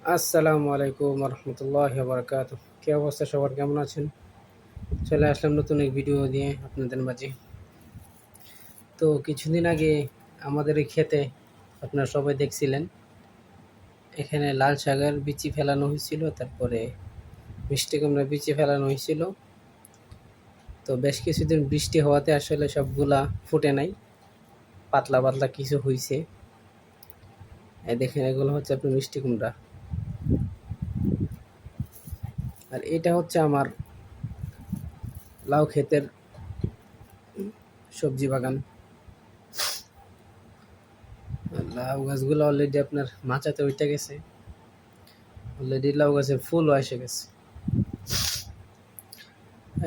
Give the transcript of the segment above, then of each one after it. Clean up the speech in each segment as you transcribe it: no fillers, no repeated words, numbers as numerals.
আসসালামু আলাইকুম রহমতুল্লাহ বারকাত। কী অবস্থা সবার, কেমন আছেন? চলে আসলাম নতুন এক ভিডিও দিয়ে আপনাদের মাঝে। তো কিছুদিন আগে আমাদের এই ক্ষেতে আপনারা সবাই দেখছিলেন, এখানে লাল শাকের বিচি ফেলানো হয়েছিল, তারপরে মিষ্টি কুমড়ার বিচি ফেলানো হয়েছিল। তো বেশ কিছুদিন বৃষ্টি হওয়াতে আসলে সবগুলা ফুটে নাই, পাতলা পাতলা কিছু হয়েছে। এই দেখেন, এগুলো হচ্ছে আপনার মিষ্টি কুমড়া, আর এটা হচ্ছে আমার লাউ ক্ষেতের সবজি বাগান। লাউ গাছগুলো অলরেডি আপনার মাচাতে উঠে গেছে, অলরেডি লাউ গাছের ফুলও এসে গেছে।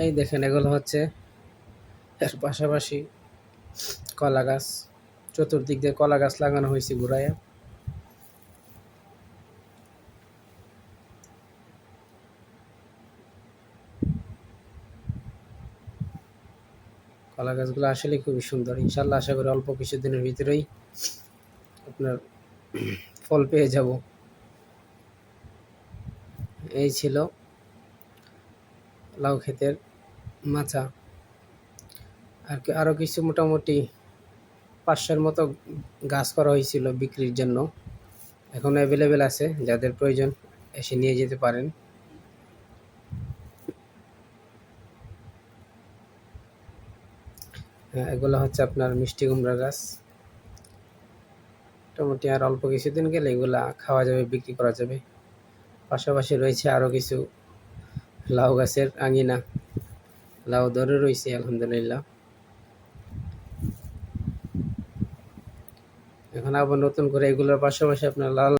এই দেখেন, এগুলো হচ্ছে, এর পাশাপাশি কলা গাছ, চতুর্দিক দিয়ে কলা গাছ লাগানো হয়েছে ঘুরাইয়া। কলা গাছগুলো আসলে খুবই সুন্দর। ইনশাল্লাহ আশা করি অল্প কিছুদিনের ভিতরেই আপনার ফল পেয়ে যাব। এই ছিল লাউ ক্ষেতের মাচা। আরও কিছু মোটামুটি 500-এর মতো গাছ করা হয়েছিল বিক্রির জন্য, এখন অ্যাভেলেবেল আছে, যাদের প্রয়োজন এসে নিয়ে যেতে পারেন। এগুলো হচ্ছে আপনার মিষ্টি কুমড়া গাছ। মোটামুটি আর অল্প কিছুদিন গেলে এগুলা খাওয়া যাবে, বিক্রি করা যাবে। পাশাপাশি রয়েছে আরও কিছু লাউ গাছের আঙিনা, লাউ ধরে রয়েছে আলহামদুলিল্লাহ। এখন আবার নতুন করে এগুলোর পাশাপাশি আপনার লাল